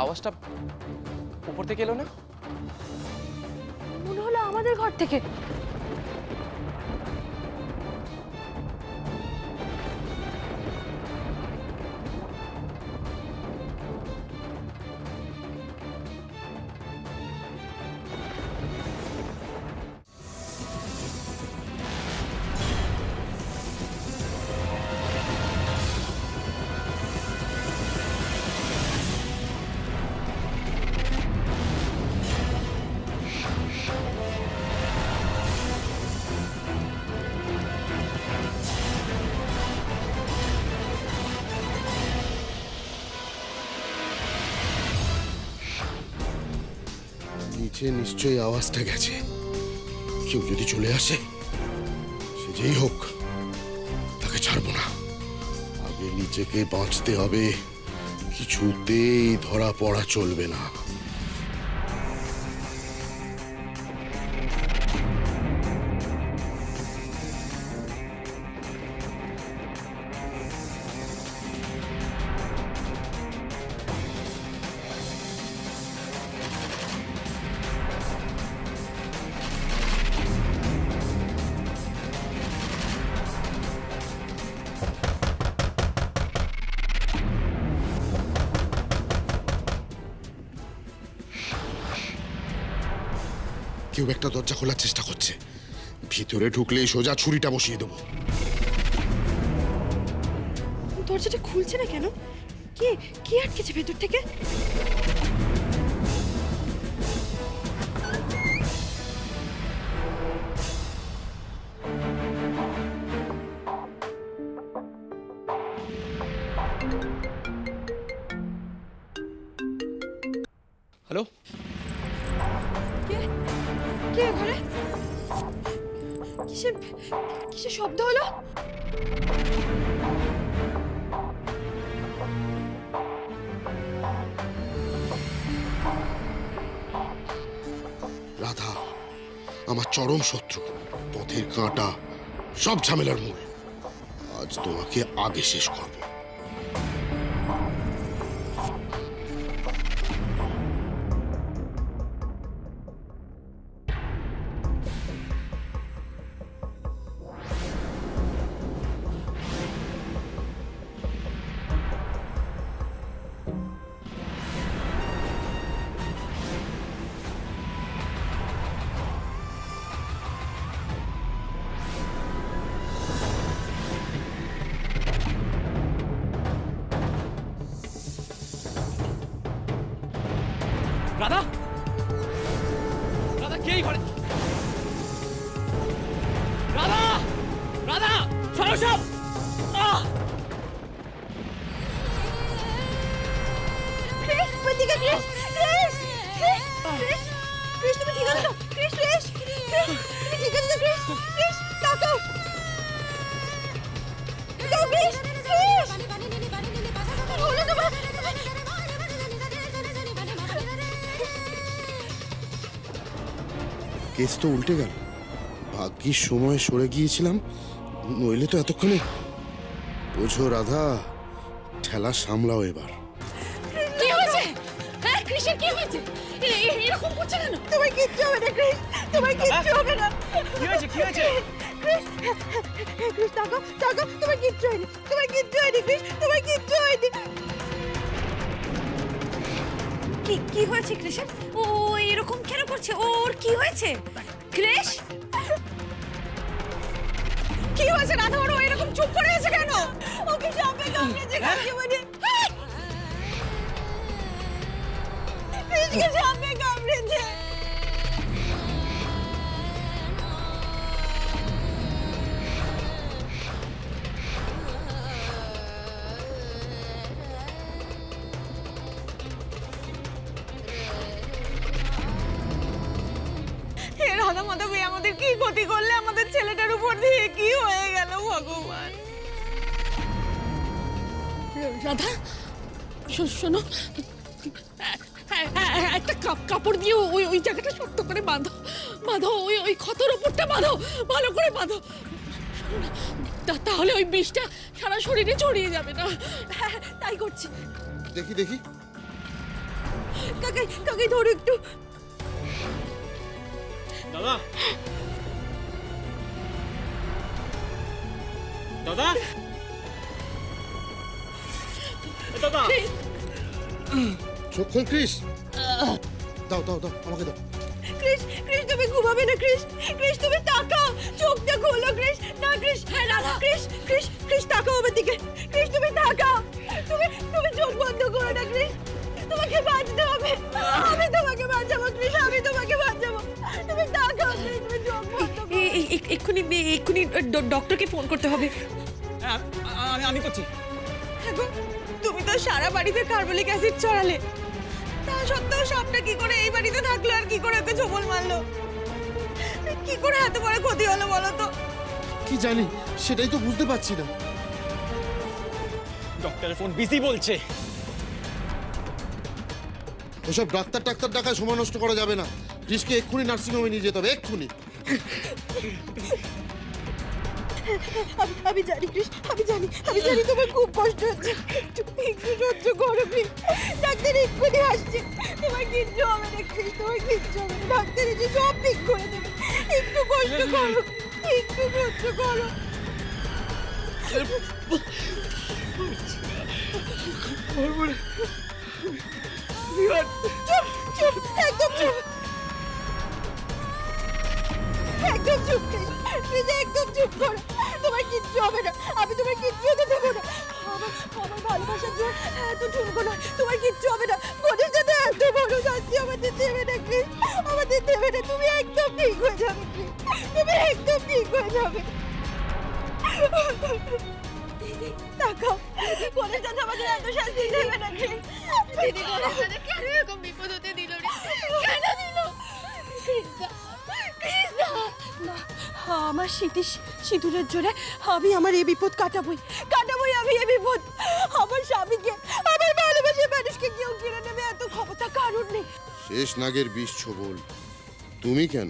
আওয়াজটা উপর থেকে এলো না? মনে হলো আমাদের ঘর থেকে। নিচে নিশ্চয়ই আওয়াজটা গেছে। কেউ যদি চলে আসে, সে যেই হোক, তাকে ছাড়বো না। আগে নিজেকে বাঁচতে হবে, কিছুতেই ধরা পড়া চলবে না। কেউ একটা দরজা খোলার চেষ্টা করছে। ভিতরে ঢুকলেই সোজা ছুরিটা বসিয়ে দেবো। দরজাটা খুলছে না কেন? কে কে আটকেছে ভেতর থেকে? হ্যালো, কে কে ঘরে? কিসের কিসের শব্দ হলো? রাধা আমার চরম শত্রু, পথের কাঁটা, সব ঝামেলার মূল। আজ তোমাকে আগে শেষ করব। রাধা, রাধা কে এই ঘরে? রাধা, রাধা, সরো সব। ক্রিস, ওদিকে Chris, Chris, Chris, Chris, Chris, তুমি ঠিক আছো? ক্রিস, ক্রিস, ক্রিস, তুমি ঠিক আছো তো ক্রিস? ক্রিস, তাকাও। তাকাও ক্রিস, ক্রিস। হলো তোমার? কেস তো উল্টে গেল। ভাগ্যিস সময় সরে গিয়েছিলাম, নইলে তো এতক্ষণে। বোঝো রাধা, ঠেলা সামলাও এবার। কি হয়েছে? হ্যাঁ, ক্রিসের কি হয়েছে? এরকম করছে কেন? তোমার কিচ্ছু হবে না ক্রিস, তোমার কিচ্ছু হবে না। কি হয়েছে, কি হয়েছে? ক্রিস, ক্রিস, তাকাও, তাকাও, তোমার কিচ্ছু হয়নি, তোমার কিচ্ছু হয়নি ক্রিস, তোমার কিচ্ছু হয়নি। কি কি হয়েছে ক্রিসের? ও এরকম কেন করছে? ওর কি হয়েছে? ক্রিস, কি হয়েছে রাধা? ওর এরকম চুপ করে আছে কেন? ওকে সাপে কামড়েছে কাকে মানে? ক্রিসকে সাপে কামড়েছে। রাধা মাধব আমাদের কি ক্ষতি করলে? আমাদের ছেলেটার উপর দিয়ে কি হয়ে গেল ভগবান? রাধা, শোনো, একটা কাপড় দিয়ে ওই ওই জায়গাটা শক্ত করে বাঁধো, বাঁধো, ওই ওই ক্ষতর ওপরটা বাঁধো, ভালো করে বাঁধো। তাহলে ওই বিষটা সারা শরীরে ছড়িয়ে যাবে না। তাই করছি। দেখি দেখি। কাকাই কাকাই ধরো একটু। দাদা দাদা দাদা চোখ খোল ক্রিস। দাও দাও দাও আমাকে দাও। ক্রিস ক্রিস তুমি ঘুমাবে না ক্রিস, ক্রিস তুমি তাকাও, চোখটা খোলো ক্রিস। না ক্রিস, হ্যাঁ রাধা, ক্রিস ক্রিস ক্রিস তাকাও আমার দিকে, ক্রিস তুমি তাকাও, তুমি তুমি চোখ বন্ধ করো না ক্রিস, তোমাকে বাঁচতে হবে, আমি তোমাকে বাঁচাবো ক্রিস, আমি তোমাকে বাঁচাবো, তুমি তাকাও ক্রিস, তুমি চোখ বন্ধ করো। এক্ষুনি এক্ষুনি ডক্টরকে ফোন করতে হবে। হ্যাঁ, আমি করছি। দেখো, তুমি তো সারা বাড়িতে কার্বলিক অ্যাসিড ছড়ালে, তা সত্ত্বেও সাপটা কি করে এই বাড়িতে থাকলো আর কি করে এত ছোবল মারলো, কি করে এত বড় ক্ষতি হলো বলো তো? কি জানি সেটাই তো বুঝতে পারছি না। ডক্টরের ফোন বিজি বলছে। ওসব ডাক্তার টাক্তার টাকায় সময় নষ্ট করা যাবে না। ক্রিসকে এক্ষুনি নার্সিংহোমে নিয়ে যেতে হবে, এক্ষুনি। আমি জানি ক্রিস, আমি জানি তোমার খুব কষ্ট হচ্ছে, একটু সহ্য করো প্লিজ, ডাক্তার এক্ষুনি আসছে, তোমার কিচ্ছু হবে না ক্রিস, তোমার কিচ্ছু হবে না, ডাক্তার এসে সব ঠিক করে দেবে, একটু কষ্ট করো, একটু সহ্য করো। চুপ চুপ, একদম চুপ, একদম চুপ ক্রিস, প্লিজ একদম চুপ করো, তোমার কিচ্ছু হবে না, আমি তোমার কিচ্ছু হতে দেবো না, আমার ভালোবাসার জন্য এত ঠুনকো নয়, তোমার কিচ্ছু হবে না, বোনের সাথে এত বড় শাস্তি আমাদের দেবে না ক্রিস, আমাদের দেবে না, তুমি একদম ঠিক হয়ে যাবে ক্রিস, তুমি একদম ঠিক হয়ে যাবে। তাকাও, বোনের সাথে আমাদের এত শাস্তি দেবে না ক্রিস, দিদি বোনের সাথে কেন এরকম বিপদ হতে দিল রে, কেন দিল? আমার সিঁদুরের জোরে আমি আমার এই বিপদ কাটাবই আমি এই বিপদ, আমার স্বামীকে, আমার ভালোবাসার মানুষকে কেউ কিনে নেবে এত ক্ষমতা কারণ নেই। শেষ নাগের বিষ ছোবল, তুমি কেন,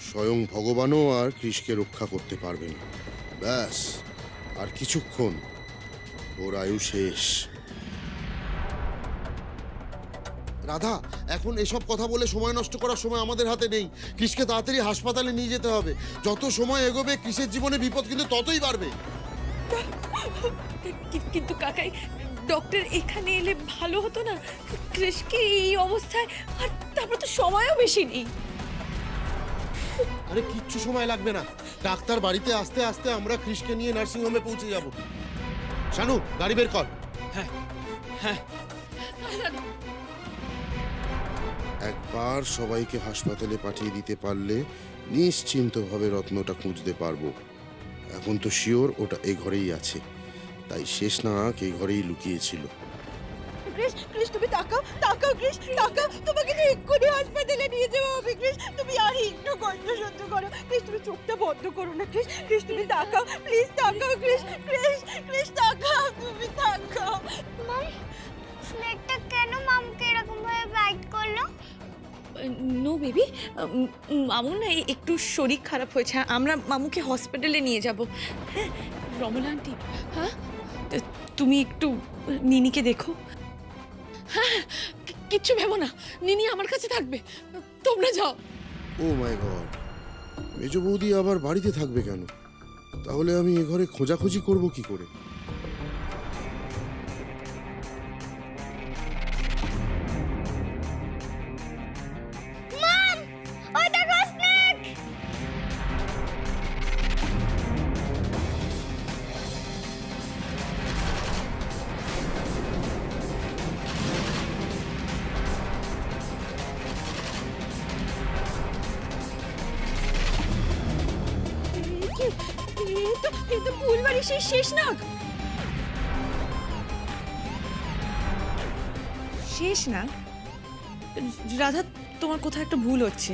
স্বয়ং ভগবানও আর ক্রিসকে রক্ষা করতে পারবে না। ব্যাস আর কিছুক্ষণ, ওর আয়ু শেষ। রাধা, এখন এসব কথা বলে সময় নষ্ট করার সময় আমাদের হাতে নেই। ক্রিসকে তাড়াতাড়ি হাসপাতালে নিয়ে যেতে হবে। যত সময় এগোবে ক্রিসের জীবনে বিপদ কিন্তু ততই বাড়বে। কিন্তু কাকাই, ডক্টর এখানে এলে ভালো হতো না? ক্রিসকে এই অবস্থায়, আর তারপর তো সময়ও বেশি নেই। আরে কিচ্ছু সময় লাগবে না, ডাক্তার বাড়িতে আসতে আসতে আমরা ক্রিসকে নিয়ে নার্সিংহোমে পৌঁছে যাব। শানু, গাড়ি বের কর। হ্যাঁ হ্যাঁ, একবার সবাইকে হাসপাতালে পাঠিয়ে দিতে পারলে নিশ্চিন্তভাবে রত্নটা খুঁজতে পারবো। এখন তো শিওর ওটা এই ঘরেই আছে, তাই শেষ নাগ এই ঘরেই লুকিয়েছিল। ক্রিস ক্রিস তুমি তাকাও ক্রিস তাকাও, তোমাকে তো এক্ষুনি হাসপাতালে নিয়ে যাওয়া হবে ক্রিস, তুমি আর একটু কষ্ট সহ্য করো ক্রিস, তুমি চোখটা বন্ধ করো না ক্রিস, ক্রিস তুমি তাকাও, প্লিজ তাকাও ক্রিস, ক্রিস ক্রিস তাকাও, তুমি তাকাও। স্নেকটা কেন মামুকে এরকম ভাবে বাইট করলো? নো বেবি, মামুর না একটু শরীর খারাপ হয়েছে, আমরা মামুকে হসপিটালে নিয়ে যাব। হ্যাঁ রমলা আন্টি, হ্যাঁ তুমি একটু নিনিকে দেখো। হ্যাঁ, কিচ্ছু ভেবো না, নিনি আমার কাছে থাকবে, তোমরা যাও। ও মাই গড, মেজ বৌদি আবার বাড়িতে থাকবে কেন? তাহলে আমি এ ঘরে খোঁজাখুঁজি করব কি করে? ওই দেখো স্নেক! এই তো ফুলবাড়ি সেই শেষ নাগ। শেষ না রাধা, তোমার কোথাও একটা ভুল হচ্ছে।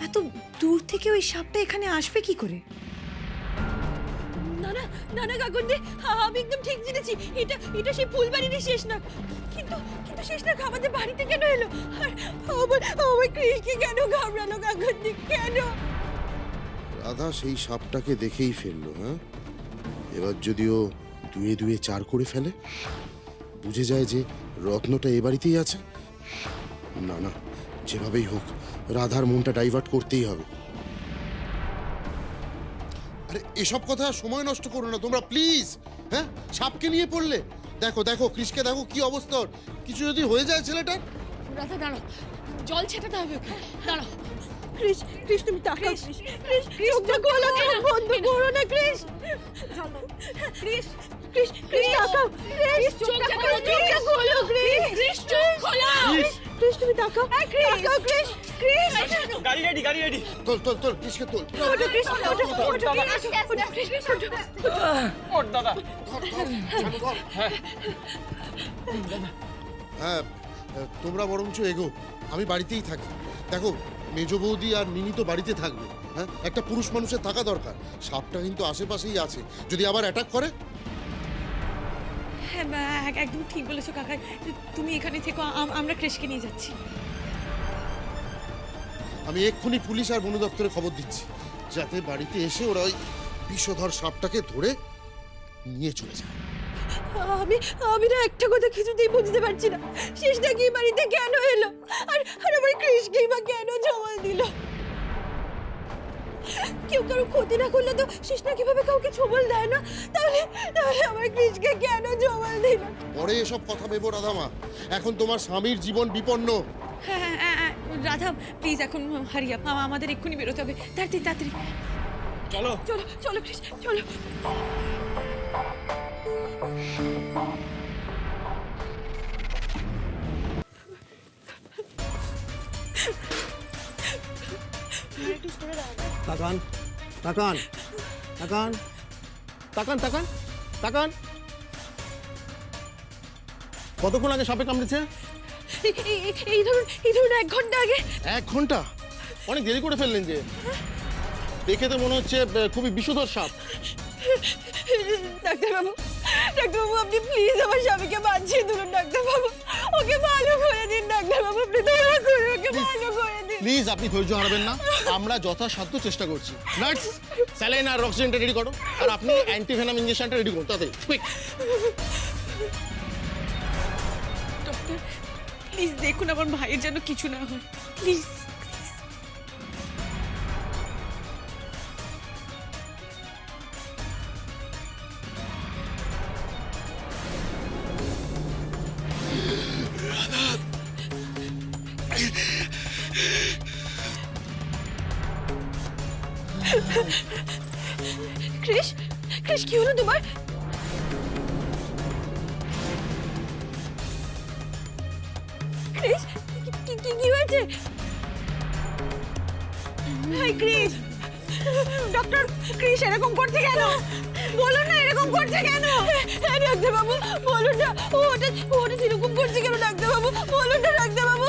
এত দূর থেকে ওই সাপটা এখানে আসবে কি করে? না না না না কাকুন্দি, আমি একদম ঠিক জেনেছি, এটা সেই ফুলবাড়িরই শেষ নাগ, কিন্তু শেষ নাগ আমাদের বাড়িতে কেন এলো, আর আমার ক্রিসকে কেন ঘাবড়ালো কাকুন্দি, কেন? রাধা সেই সাপটাকে দেখেই ফেললো। হ্যাঁ, এবার যদিও দুয়ে দুয়ে চার করে ফেলে, বুঝে যায় যে রত্নটা এ বাড়িতেই আছে, না না, যেভাবেই হোক রাধার মনটা ডাইভার্ট করতেই হবে। আরে এসব কথা সময় নষ্ট করো না তোমরা প্লিজ। হ্যাঁ, সাপকে নিয়ে পড়লে। দেখো দেখো কৃষকে দেখো কি অবস্থা ওর। কিছু যদি হয়ে যায় ছেলেটার। রাধা দাঁড়াও, জল ছেটাতে হবে ওকে, দাঁড়াও। ক্রিস ক্রিস তুমি তাকাও ক্রিস চোখটা খোলো, চোখ বন্ধ করো না ক্রিস। ক্রিস ক্রিস ক্রিস তাকাও ক্রিস চোখটা খোলো ক্রিস চোখ খোলো ক্রিস তুমি তাকাও তাকাও ক্রিস ক্রিস গাড়ি রেডি, গাড়ি রেডি। তোল তোল তোল কৃষকে তোল। ওঠো ক্রিস ওঠো ওঠো ওর দাদা। হ্যাঁ, তোমরা বরঞ্চ এগো, আমি বাড়িতেই থাকি। দেখো মেজ বৌদি আর মিনি তো বাড়িতে থাকবে। হ্যাঁ, একটা পুরুষ মানুষের থাকা দরকার। সাপটা কিন্তু আশেপাশেই আছে, যদি আবার অ্যাটাক করে। হ্যাঁ একদম ঠিক বলেছো কাকা, তুমি এখানে থেকো, আমরা ক্রিশকে নিয়ে যাচ্ছি। আমি এক্ষুনি পুলিশ আর বন দপ্তরে খবর দিচ্ছি, যাতে বাড়িতে এসে ওরা ওই বিষধর সাপটাকে ধরে নিয়ে চলে যায়। আমি আমি না একটা কথা কিছুতেই বুঝতে পারছি না, শেষটা কি বাড়িতে কেন এলো, আর আর আমার ক্রিসকেই বা কেন জবাল দিল। কেউ কারো ক্ষতি না করলে তো শেষটা কিভাবে কাউকে ছবল দেয় না, তাহলে তাহলে আমার ক্রিসকে কেন জবাল দিল। পরে এসব কথা ভেবো রাধামা, এখন তোমার স্বামীর জীবন বিপন্ন। হ্যাঁ রাধা প্লিজ এখন হারিয়া, আমাদের এক্ষুনি বেরোতে হবে, তাড়াতাড়ি তাড়াতাড়ি। চলো চলো চলো ক্রিস চলো। তাকান তাকান তাকান তাকান তাকান তাকান। কতক্ষণ আগে সাপে কামড়েছে? এই ধরুন 1 ঘন্টা আগে। 1 ঘন্টা? অনেক দেরি করে ফেললেন যে। দেখে তো মনে হচ্ছে খুবই বিষধর সাপ। ডাক্তারবাবু ডাক্তারবাবু আপনি প্লিজ আমার স্বামীকে বাঁচিয়ে তুলুন ডাক্তারবাবু, ওকে ভালো করে দিন ডাক্তারবাবু, আপনি দয়া করে ওকে ভালো করে দিন। প্লিজ আপনি ধৈর্য হারাবেন না, আমরা যথাসাধ্য চেষ্টা করছি। নার্স স্যালাইন আর অক্সিজেনটা রেডি করো, আর আপনি অ্যান্টিভেনাম ইঞ্জেকশনটা রেডি করুন তাড়াতাড়ি, কুইক। ডক্টর প্লিজ দেখুন আমার ভাইয়ের যেন কিছু না হয়, প্লিজ। ক্রিস ক্রিস কি হলো তোমার? ক্রিস কি হয়েছে? হাই ক্রিস, ডক্টর ক্রিস এরকম করছে কেন? বলুন না এরকম করছে কেন? হ্যাঁ ডাক্তারবাবু বলুন না, ওটা এরকম করছে কেন ডাক্তারবাবু, বলুন না ডাক্তারবাবু।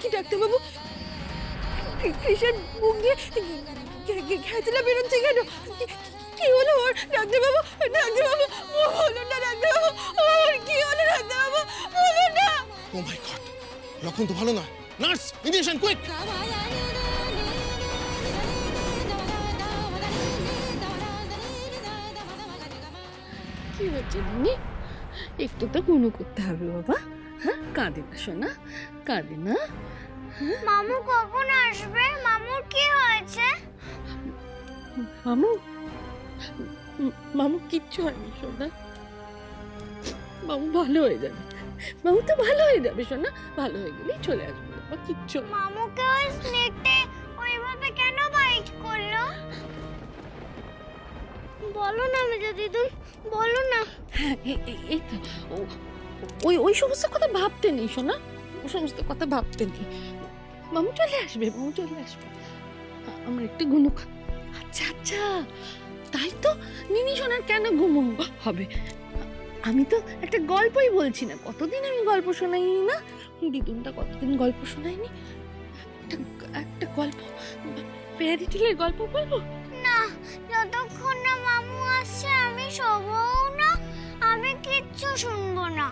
কি ডাক্তারবাবু, ক্রিসের মুখ দিয়ে খেঁচলা বেরোচ্ছে কেন? কি হলো ওর ডাক্তারবাবু? ডাক্তারবাবু বলুন না ডাক্তারবাবু, ওর কি হলো ডাক্তারবাবু বলুন না। ও মাই গড, লক্ষণ তো ভালো না। Nurse injection quick. কি হচ্ছে দিনি? একটু তো গুনো করতে হবে বাবা। হ্যাঁ কাঁদে না সোনা, কাঁদে না। মামু কখন আসবে? মামুর কি হয়েছে? মামু মামু কিচ্ছু হয়নি সোনা, মামু ভালো হয়ে যাবে, মামু তো ভালো হয়ে যাবে সোনা, ভালো হয়ে গেলেই চলে আসবে বাবা, কিচ্ছু। মামুকে ওই স্নেকটা ওইভাবে কেন বাইট করলো? বলো না মেজো দিদি, বলো না। হ্যাঁ এই তো ওই সমস্ত কথা ভাবতে নেই সোনা, ওই সমস্ত কথা ভাবতে নেই। মামু চলে আসবে, মামু চলে আসবে। আমরা একটু গুনো। আচ্ছা আচ্ছা, তাই তো নিনি সোনার কেন ঘুমো হবে? আমি তো একটা গল্পই বলছি না, কতদিন আমি গল্প শোনাইনি না, দিদুনটা কতদিন গল্প শোনায়নি। একটা গল্প, ফেয়ারি টেলের গল্প বলবো? না, যতক্ষণ না মামু আসছে আমি শোবও না, আমি শুনবো না।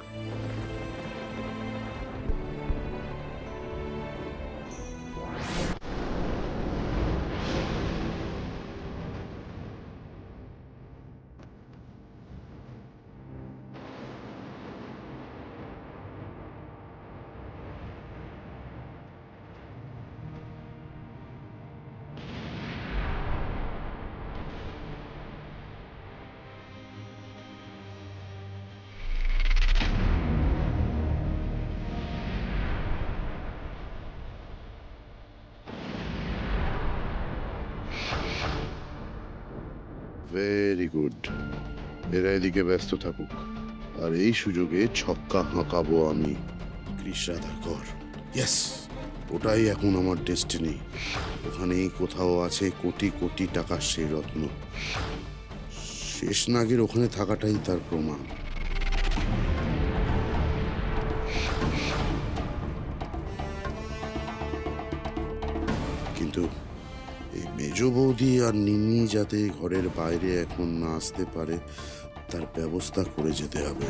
ভেরি গুড, এরা এদিকে ব্যস্ত থাকুক, আর এই সুযোগে ছক্কা হাঁকাবো আমি। কৃষ রাধাকর, ইয়েস, ওটাই এখন আমার ডেস্টিনি। ওখানেই কোথাও আছে কোটি কোটি টাকার সেই রত্ন। শেষনাগের ওখানে থাকাটাই তার প্রমাণ। কিন্তু এই মেজ বৌদি আর নিনি যাতে ঘরের বাইরে এখন না আসতে পারে তার ব্যবস্থা করে যেতে হবে।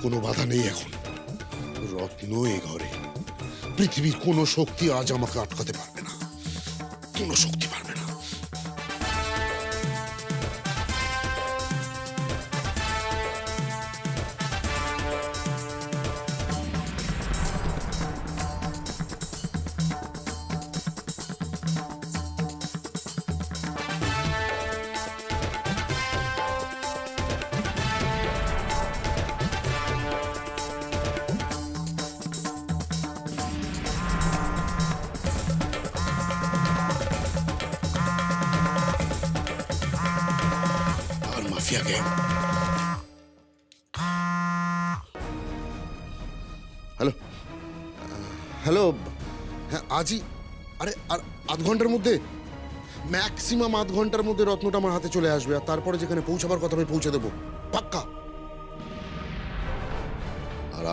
কোনো বাধা নেই এখন, রত্ন এ ঘরে। পৃথিবীর কোনো শক্তি আজ আমাকে আটকাতে পারবে না, কোনো শক্তি পারবে না। Mafia gang. হ্যালো হ্যালো, হ্যাঁ আজই, আরে আর আধ ঘন্টার মধ্যে, ম্যাক্সিমাম আধ ঘন্টার মধ্যে রত্নটা আমার হাতে চলে আসবে, আর তারপরে যেখানে পৌঁছাবার কথা আমি পৌঁছে দেবো, পাক্কা। আর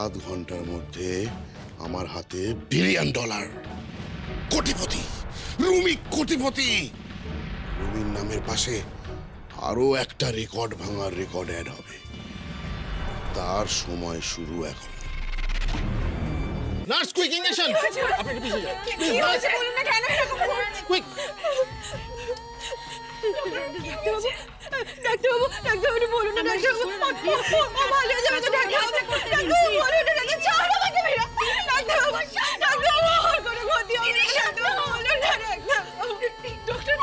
আধ ঘন্টার মধ্যে আমার হাতে $1 বিলিয়ন, কোটিপতি, রুমি কোটিপতি। রুমির নামের পাশে আরো একটা রেকর্ড ভাঙার রেকর্ড অ্যাড হবে। তার সময় শুরু এখন। Nurse, quick injection. আপনি একটু পিছিয়ে যান। কি হয়েছে বলুন না, কেন এরকম করছেন? কুইক। ডাক্তারবাবু, ডাক্তারবাবু বলুন না, ডাক্তারবাবু, ও ভালো হয়ে যাবে তো, ডাক্তারবাবু, ডাক্তারবাবু বলুন না, ডাক্তার, ছাড়ো আমাকে মেরা। ডাক্তারবাবু, ডাক্তারবাবু, ওর কোনো ক্ষতি হবে না, ডাক্তারবাবু বলুন না, ডাক্তারবাবু। ডক্টর,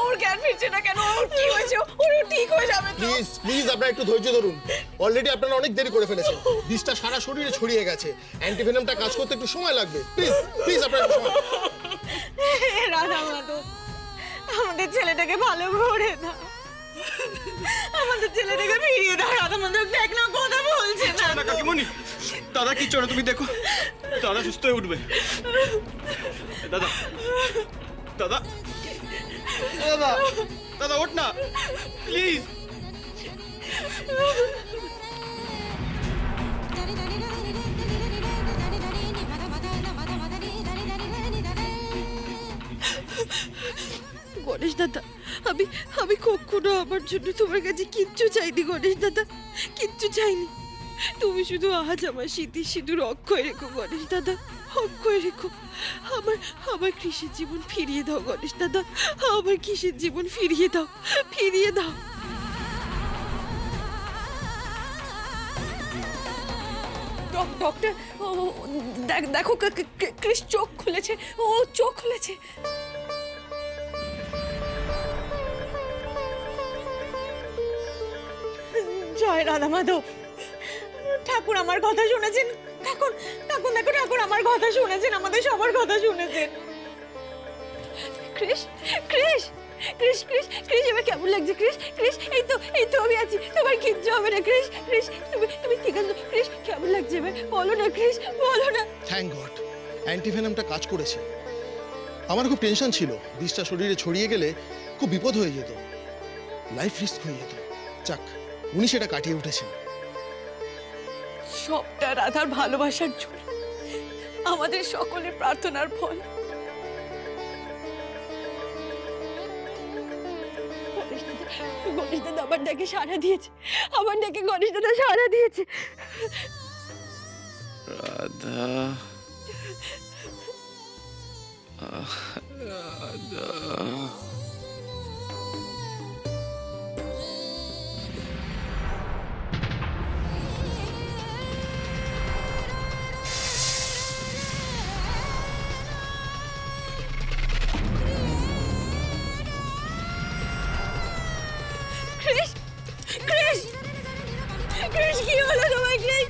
ওর জ্ঞান ফিরছে না কেন? ওর কি হয়েছে? ওর ঠিক হয়ে যাবে তো? প্লিজ প্লিজ আপনারা একটু ধৈর্য ধরুন। অলরেডি আপনারা অনেক দেরি করে ফেলেছেন, বিষটা সারা শরীরে ছড়িয়ে গেছে, অ্যান্টিভেনামটা কাজ করতে একটু সময় লাগবে। প্লিজ প্লিজ আপনারা একটু সময়। রাধা মাধব, আমাদের ছেলেটাকে ভালো করে দাও, আমাদের ছেলেটাকে ফিরিয়ে দাও। রাধা মাধব, দেখ না, কথা বলছে না। না কাকিমণি, দাদা কি চলো, তুমি দেখো, দাদা সুস্থ হয়ে উঠবে। দাদা দাদা দাদা দাদা, ওঠ না প্লিজ। গণেশ দাদা, আমি আমি কখনো আমার জন্য তোমার কাছে কিচ্ছু চাইনি গণেশ দাদা, কিচ্ছু চাইনি। তুমি শুধু আজ আমার স্মৃতি সিঁদুর অক্ষয় রেখো গণেশ দাদা, অক্ষয় রেখো। আমার কৃষির জীবন ফিরিয়ে দাও গণেশ দাদা, আমার কৃষির জীবন ফিরিয়ে দাও, ফিরিয়ে দাও। ডক্টর, দেখো ক্রিস চোখ খুলেছে, ও চোখ খুলেছে। জয় রাধা মাধব, ঠাকুর আমার কথা শুনেছেন। ঠাকুর, ঠাকুর দেখো, ঠাকুর আমার কথা শুনেছেন, আমাদের সবার কথা শুনেছেন। Chris, Chris, Chris, Chris, Chris, এবার কেমন লাগছে ক্রিস? ক্রিস, এই তো আমি আছি, তোমার কিচ্ছু হবে না ক্রিস। ক্রিস, তুমি ঠিক আছো ক্রিস? কেমন লাগছে এবার? বলো না ক্রিস, বলো না। থ্যাংক গড, অ্যান্টিভেনামটা কাজ করেছে। আমার খুব টেনশন ছিল, বিষটা শরীরে ছড়িয়ে গেলে খুব বিপদ হয়ে যেত, লাইফ রিস্ক হয়ে যেত। যাক, উনি সেটা কাটিয়ে উঠেছেন। সবটা রাধার ভালোবাসার জন্য, আমাদের সকলের প্রার্থনার ফল। গণেশ দাদা আমার ডাকে সাড়া দিয়েছে, আমার ডাকে গণেশ দাদা সাড়া দিয়েছে। Radha, Radha. Chris, Chris, Chris কি হলো তোমার? ক্রিস,